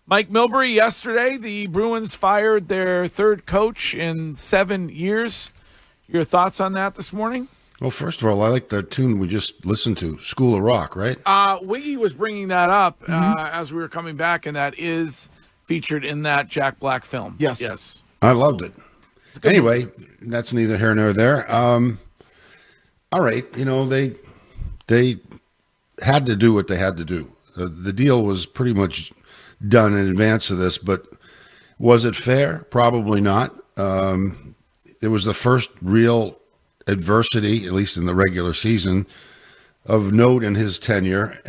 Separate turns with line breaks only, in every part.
Mike Milbury, yesterday, the Bruins fired their third coach in 7 years. Your thoughts on that this morning?
Well, first of all, I like that tune we just listened to, School of Rock, right?
Wiggy was bringing that up as we were coming back, and that is featured in that Jack Black film.
Yes.
I loved it. Anyway, that's neither here nor there. All right, they had to do what they had to do. The deal was pretty much done in advance of this, but was it fair? Probably not. It was the first real adversity, at least in the regular season, of note in his tenure,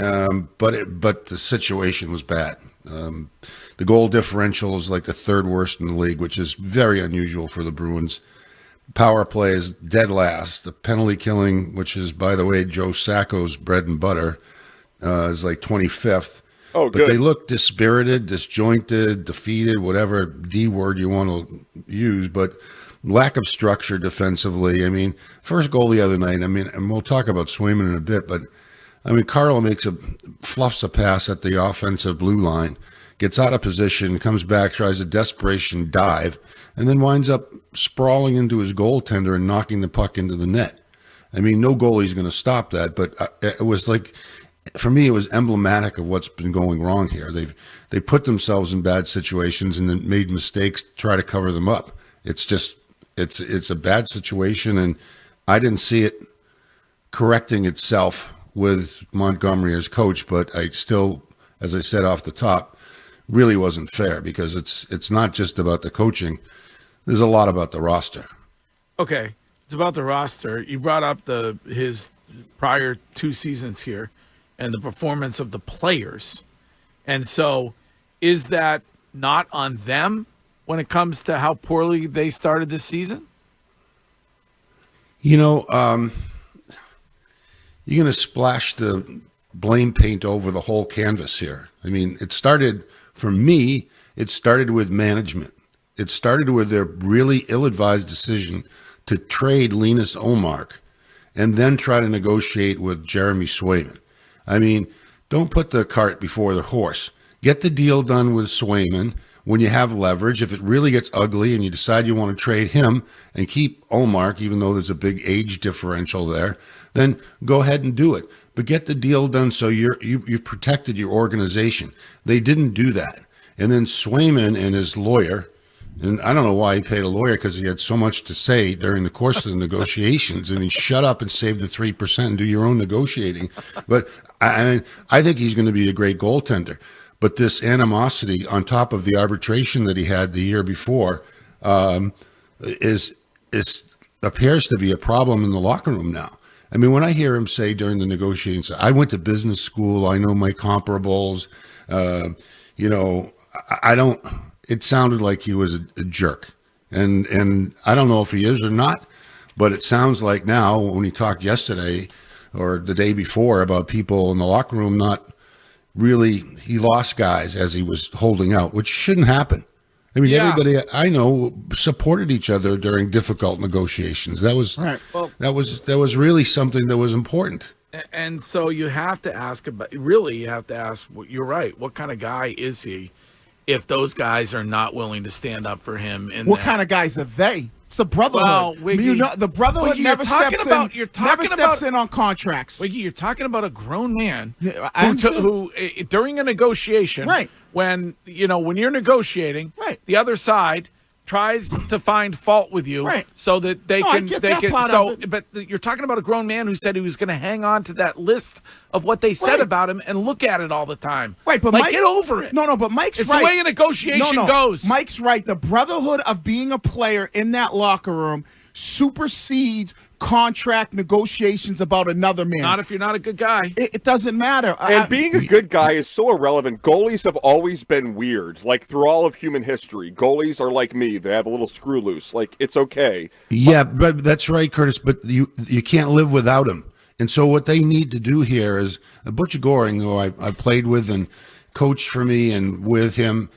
but the situation was bad. The goal differential is like the third worst in the league, which is very unusual for the Bruins. Power play is dead last. The penalty killing, which is, by the way, Joe Sacco's bread and butter, is like 25th.
Oh,
but
good.
they look dispirited, disjointed, defeated, whatever D word you want to use, but lack of structure defensively. I mean, first goal the other night, and we'll talk about Swayman in a bit, but Carlo fluffs a pass at the offensive blue line, gets out of position, comes back, tries a desperation dive, and then winds up sprawling into his goaltender and knocking the puck into the net. I mean, no goalie's going to stop that, but it was like, for me, it was emblematic of what's been going wrong here. They put themselves in bad situations and then made mistakes to try to cover them up. It's just, it's a bad situation, and I didn't see it correcting itself with Montgomery as coach, but I still, as I said off the top, really wasn't fair because it's not just about the coaching. There's a lot about the roster.
Okay, it's about the roster. You brought up his prior 2 seasons here and the performance of the players. And so is that not on them when it comes to how poorly they started this season?
You're going to splash the blame paint over the whole canvas here. I mean, for me, it started with management. It started with their really ill-advised decision to trade Linus Ullmark and then try to negotiate with Jeremy Swayman. I mean, don't put the cart before the horse. Get the deal done with Swayman when you have leverage. If it really gets ugly and you decide you want to trade him and keep Ullmark, even though there's a big age differential there, then go ahead and do it. But get the deal done so you've protected your organization. They didn't do that. And then Swayman and his lawyer, and I don't know why he paid a lawyer because he had so much to say during the course of the negotiations. I mean, shut up and save the 3% and do your own negotiating. But I think he's going to be a great goaltender. But this animosity on top of the arbitration that he had the year before appears to be a problem in the locker room now. I mean, when I hear him say during the negotiations, I went to business school, I know my comparables, I don't. It sounded like he was a jerk, and I don't know if he is or not, but it sounds like now when he talked yesterday or the day before about people in the locker room not really, he lost guys as he was holding out, which shouldn't happen. I mean, everybody I know supported each other during difficult negotiations. That was right. Well, that was really something that was important.
And so you have to ask you're right, what kind of guy is he if those guys are not willing to stand up for him?
What kind of guys are they? It's the brotherhood. Well, the brotherhood
Wiggy,
never steps in on contracts.
Wiggy, you're talking about a grown man who during a negotiation,
right?
When you're negotiating,
right,
the other side tries to find fault with you,
right,
so that they can. But you're talking about a grown man who said he was going to hang on to that list of what they said about him and look at it all the time.
Right, but
Mike, get over it.
No, but Mike's
it's
right.
It's the way a negotiation goes.
Mike's right. The brotherhood of being a player in that locker room supersedes contract negotiations about another man.
Not if you're not a good guy.
It doesn't matter.
And being a good guy is so irrelevant. Goalies have always been weird. Like, through all of human history, goalies are like me. They have a little screw loose. Like, it's okay.
Yeah, but that's right, Curtis. But you can't live without him. And so what they need to do here is Butch Goring, who I played with and coached for me and with him,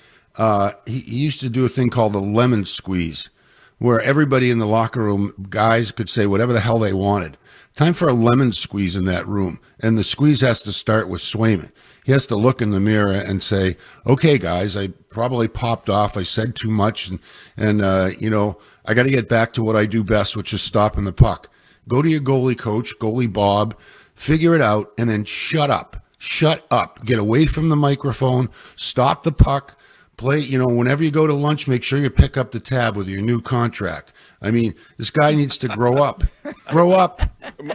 he used to do a thing called the lemon squeeze, where everybody in the locker room, guys could say whatever the hell they wanted. Time for a lemon squeeze in that room. And the squeeze has to start with Swayman. He has to look in the mirror and say, okay, guys, I probably popped off. I said too much. And I got to get back to what I do best, which is stopping the puck. Go to your goalie coach, goalie Bob, figure it out, and then shut up. Shut up. Get away from the microphone. Stop the puck. Play, whenever you go to lunch, make sure you pick up the tab with your new contract. I mean, this guy needs to grow up. Grow up.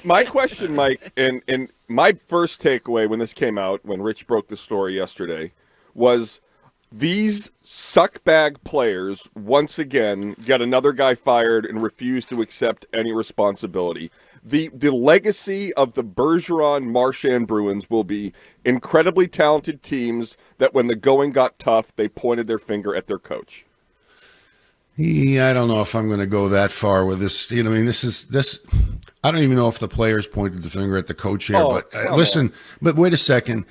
My question, Mike, and my first takeaway when this came out, when Rich broke the story yesterday, was these suckbag players once again get another guy fired and refuse to accept any responsibility. The legacy of the Bergeron-Marchand Bruins will be incredibly talented teams that when the going got tough, they pointed their finger at their coach.
Yeah, I don't know if I'm going to go that far with this. This. I don't even know if the players pointed the finger at the coach here. But listen, but wait a second.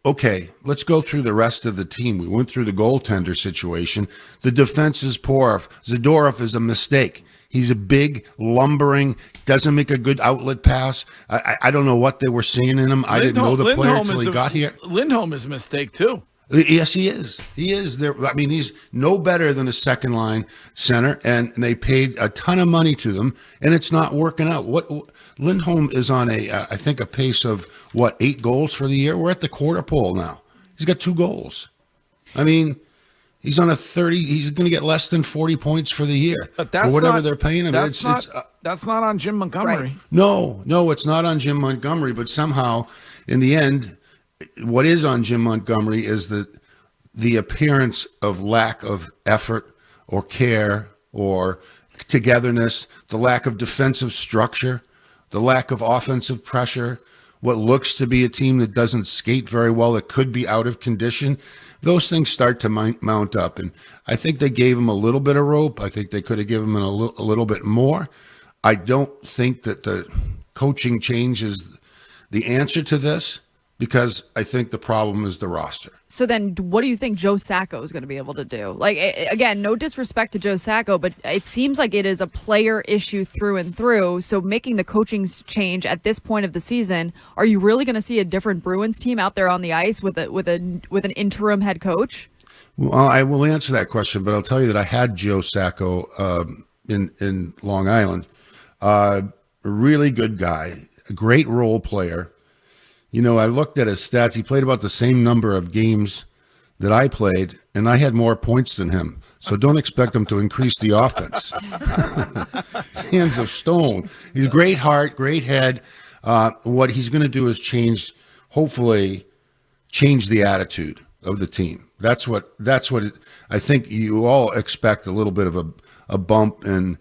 Okay, let's go through the rest of the team. We went through the goaltender situation. The defense is poor. Zadorov is a mistake. He's a big, lumbering, doesn't make a good outlet pass. I don't know what they were seeing in him. I didn't know the player until he got here.
Lindholm is a mistake, too.
Yes, he is. He is there. I mean, he's no better than a second line center, and they paid a ton of money to them, and it's not working out. What Lindholm is on I think a pace of 8 goals for the year. We're at the quarter pole now. He's got 2 goals. I mean, he's on a 30. He's going to get less than 40 points for the year.
But that's
for whatever
not,
they're paying him.
That's not on Jim Montgomery.
Right.
No, it's not on Jim Montgomery. But somehow, in the end, what is on Jim Montgomery is the appearance of lack of effort or care or togetherness, the lack of defensive structure, the lack of offensive pressure, what looks to be a team that doesn't skate very well, that could be out of condition. Those things start to mount up. And I think they gave him a little bit of rope. I think they could have given him a little bit more. I don't think that the coaching change is the answer to this, because I think the problem is the roster.
So then what do you think Joe Sacco is going to be able to do? Like, again, no disrespect to Joe Sacco, but it seems like it is a player issue through and through. So making the coaching change at this point of the season, are you really going to see a different Bruins team out there on the ice with an interim head coach?
Well, I will answer that question, but I'll tell you that I had Joe Sacco in Long Island. A really good guy, a great role player. I looked at his stats. He played about the same number of games that I played, and I had more points than him. So don't expect him to increase the offense. Hands of stone. He's a great heart, great head. What he's going to do is hopefully change the attitude of the team. That's what I think you all expect, a little bit of a bump, and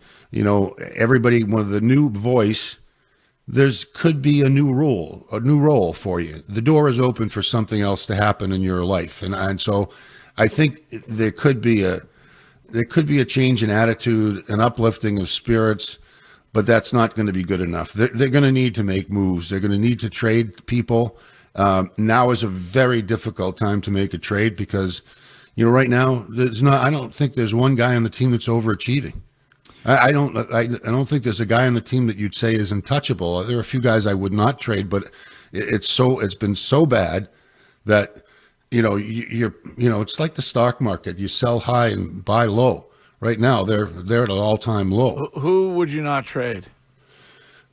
everybody, with the new voice, could be a new role for you. The door is open for something else to happen in your life, and so I think there could be a change in attitude, an uplifting of spirits, but that's not going to be good enough. They're going to need to make moves. They're going to need to trade people. Now is a very difficult time to make a trade because, right now I don't think there's one guy on the team that's overachieving. I don't think there's a guy on the team that you'd say is untouchable. There are a few guys I would not trade, but it's been so bad that it's like the stock market. You sell high and buy low. Right now they're at an all-time low.
Who would you not trade?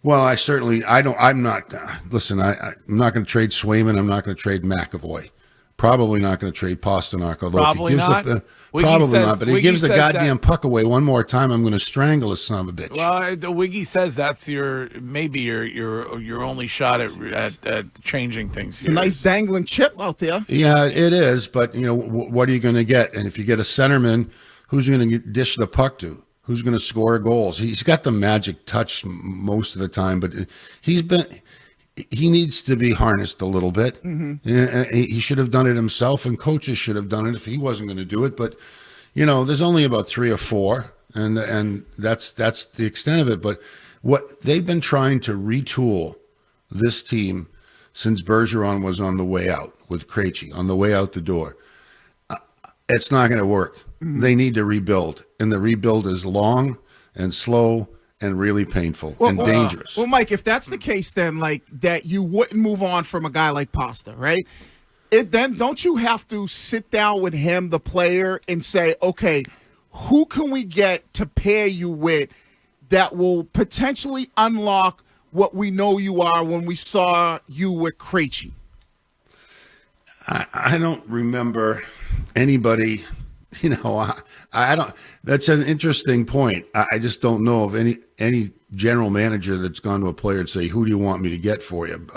Well, I'm not going to trade Swayman. I'm not going to trade McAvoy. Probably not going to trade Pasternak. Although
Probably
if he gives
not.
But he gives the goddamn puck away one more time, I'm going to strangle his son of a bitch.
Well, Wiggy says that's maybe your only shot at changing things.
It's a nice dangling chip out there.
Yeah, it is. But what are you going to get? And if you get a centerman, who's going to dish the puck to? Who's going to score goals? He's got the magic touch most of the time, but he needs to be harnessed a little bit. Mm-hmm. He should have done it himself, and coaches should have done it if he wasn't going to do it. But, there's only about 3 or 4, and that's the extent of it. But what they've been trying to retool this team since Bergeron was on the way out with Krejci, on the way out the door. It's not going to work. Mm-hmm. They need to rebuild, and the rebuild is long and slow and really painful and dangerous.
Well, Mike, if that's the case, then like that, you wouldn't move on from a guy like Pasta, right? Then don't you have to sit down with him, the player, and say, okay, who can we get to pair you with that will potentially unlock what we know you are when we saw you with Krejci?
I don't remember anybody, I don't. That's an interesting point. I just don't know of any general manager that's gone to a player and say, "Who do you want me to get for you?"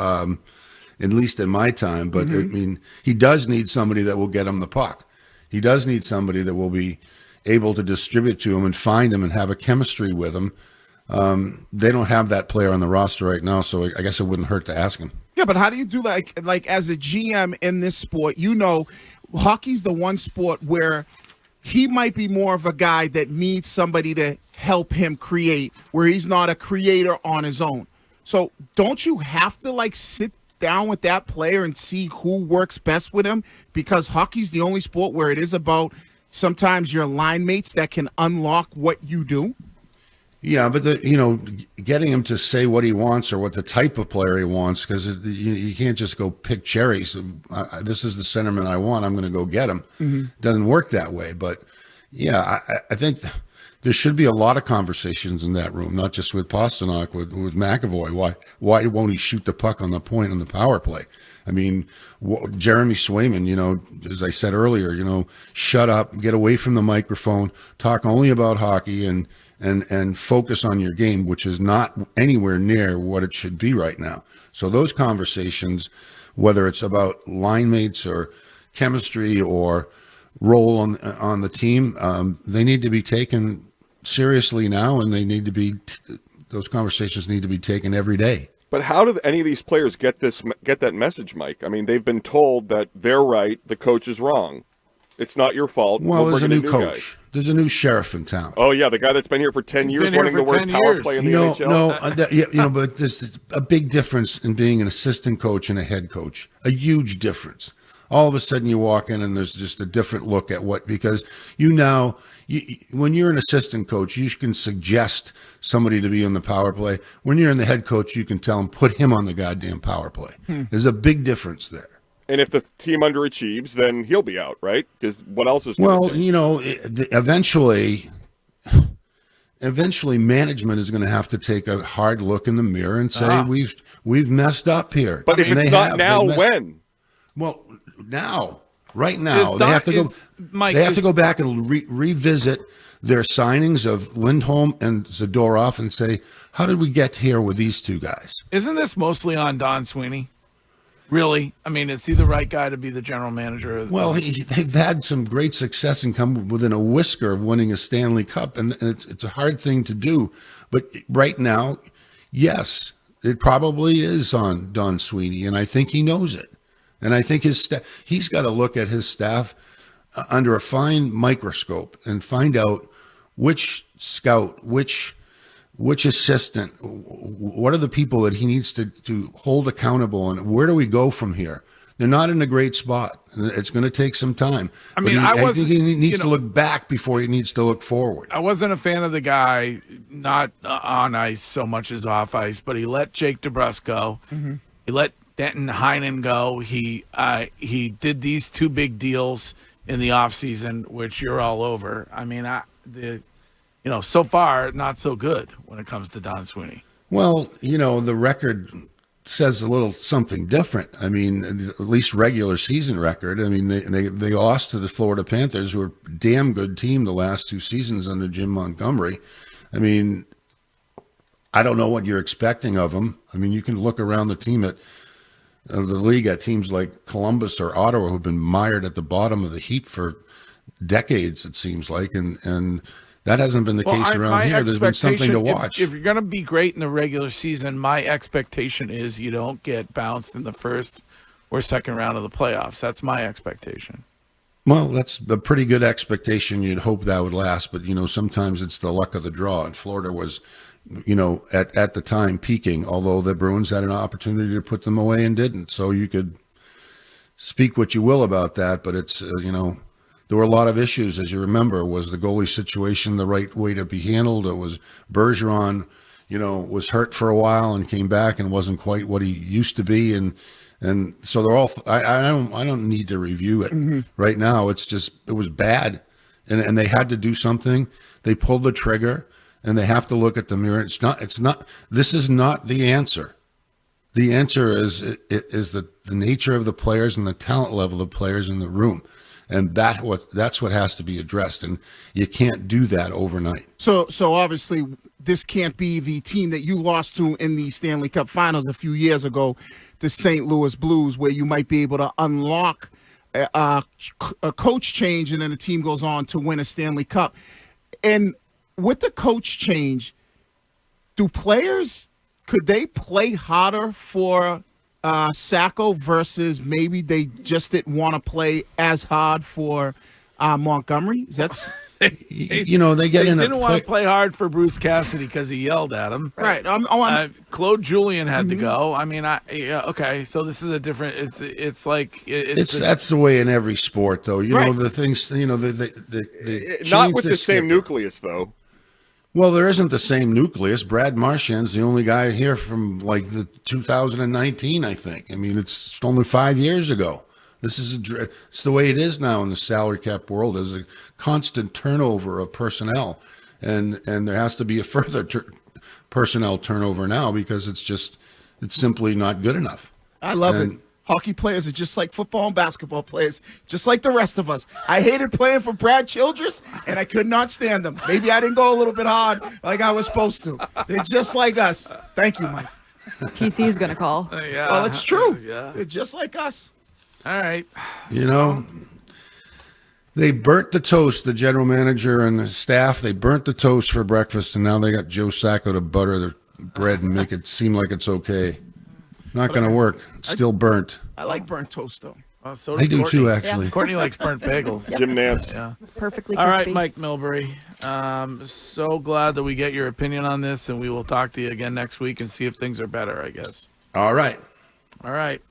At least in my time. But I mean, he does need somebody that will get him the puck. He does need somebody that will be able to distribute to him and find him and have a chemistry with him. They don't have that player on the roster right now, so I guess it wouldn't hurt to ask him.
Yeah, but how do you do that? Like as a GM in this sport, hockey's the one sport where he might be more of a guy that needs somebody to help him create, where he's not a creator on his own. So don't you have to sit down with that player and see who works best with him? Because hockey's the only sport where it is about sometimes your line mates that can unlock what you do.
Yeah, but getting him to say what he wants or what the type of player he wants, because you can't just go pick cherries. This is the centerman I want. I'm going to go get him. Doesn't work that way. But yeah, I think there should be a lot of conversations in that room, not just with Pasternak, with McAvoy. Why won't he shoot the puck on the point on the power play? I mean, Jeremy Swayman, as I said earlier, shut up, get away from the microphone, talk only about hockey, and focus on your game, which is not anywhere near what it should be right now. So those conversations, whether it's about line mates or chemistry or role on the team, they need to be taken seriously now, and those conversations need to be taken every day.
But how do any of these players get that message, Mike? I mean, they've been told that they're right, the coach is wrong. It's not your fault.
Well, there's a new coach. There's a new sheriff in town.
Oh yeah, the guy that's been here for 10 years, running the worst power play in the NHL.
But there's a big difference in being an assistant coach and a head coach. A huge difference. All of a sudden, you walk in and there's just a different look at because when you're an assistant coach, you can suggest somebody to be on the power play. When you're in the head coach, you can tell him put him on the goddamn power play. There's a big difference there.
And if the team underachieves, then he'll be out, right? Because what else is
eventually management is going to have to take a hard look in the mirror and say we've messed up here.
But if it's not now, when?
Well, right now, they have to go. They have to go back and revisit their signings of Lindholm and Zadorov and say, how did we get here with these two guys?
Isn't this mostly on Don Sweeney? Really? I mean, is he the right guy to be the general manager?
Well, they've had some great success and come within a whisker of winning a Stanley Cup, and it's a hard thing to do. But right now, yes, it probably is on Don Sweeney, and I think he knows it. And I think he's got to look at his staff under a fine microscope and find out which scout, which assistant, what are the people that he needs to hold accountable, and where do we go from here? They're not in a great spot. It's going to take some time.
I mean,
I think he needs to look back before he needs to look forward.
I wasn't a fan of the guy, not on ice so much as off ice, but he let Jake DeBrusk go. He let Denton Heinen go. He did these two big deals in the offseason, which you're all over. I mean, so far, not so good when it comes to Don Sweeney.
Well, the record says a little something different. I mean, at least regular season record. I mean, they lost to the Florida Panthers, who were a damn good team the last two seasons under Jim Montgomery. I mean, I don't know what you're expecting of them. I mean, you can look around the league at teams like Columbus or Ottawa, who've been mired at the bottom of the heap for decades, it seems like, and that hasn't been the case around here. There's been something to watch.
If you're going to be great in the regular season, my expectation is you don't get bounced in the first or second round of the playoffs. That's my expectation.
Well, that's a pretty good expectation. You'd hope that would last, but sometimes it's the luck of the draw. And Florida was, at the time peaking, although the Bruins had an opportunity to put them away and didn't. So you could speak what you will about that, but it's the there were a lot of issues, as you remember. Was the goalie situation the right way to be handled? It was Bergeron, was hurt for a while and came back and wasn't quite what he used to be, and so they're all. I don't need to review it right now. It's just it was bad, and they had to do something. They pulled the trigger, and they have to look at the mirror. It's not. This is not the answer. The answer is the nature of the players and the talent level of the players in the room. And that's what has to be addressed, and you can't do that overnight.
So obviously, this can't be the team that you lost to in the Stanley Cup Finals a few years ago, the St. Louis Blues, where you might be able to unlock a coach change, and then the team goes on to win a Stanley Cup. And with the coach change, could they play harder for Sacco versus maybe they just didn't want to play as hard for Montgomery?
They
didn't want to play hard for Bruce Cassidy because he yelled at him.
Right.
Claude Julien had to go. I mean, okay. So this is a different. It's
that's the way in every sport, though.
Right.
The things.
Not with the same nucleus, though.
Well, there isn't the same nucleus. Brad Marchand's the only guy here from like the 2019, I think. I mean, it's only 5 years ago. It's the way it is now in the salary cap world. There's a constant turnover of personnel, and there has to be a further personnel turnover now because it's simply not good enough.
I love it. Hockey players are just like football and basketball players, just like the rest of us. I hated playing for Brad Childress, and I could not stand them. Maybe I didn't go a little bit hard like I was supposed to. They're just like us. Thank you, Mike.
TC is going to call.
Yeah.
Well, it's true.
Yeah.
They're just like us.
All right.
They burnt the toast, the general manager and the staff. They burnt the toast for breakfast, and now they got Joe Sacco to butter the bread and make it seem like it's okay. Not going to work. It's still burnt.
I like burnt toast, though.
So does
I do
Courtney.
too, actually.
Yeah.
Courtney likes burnt bagels.
Jim Nance.
Yeah.
Perfectly
All
crispy.
right, Mike Milbury. So glad that we get your opinion on this, and we will talk to you again next week and see if things are better, I guess.
All right.
All right.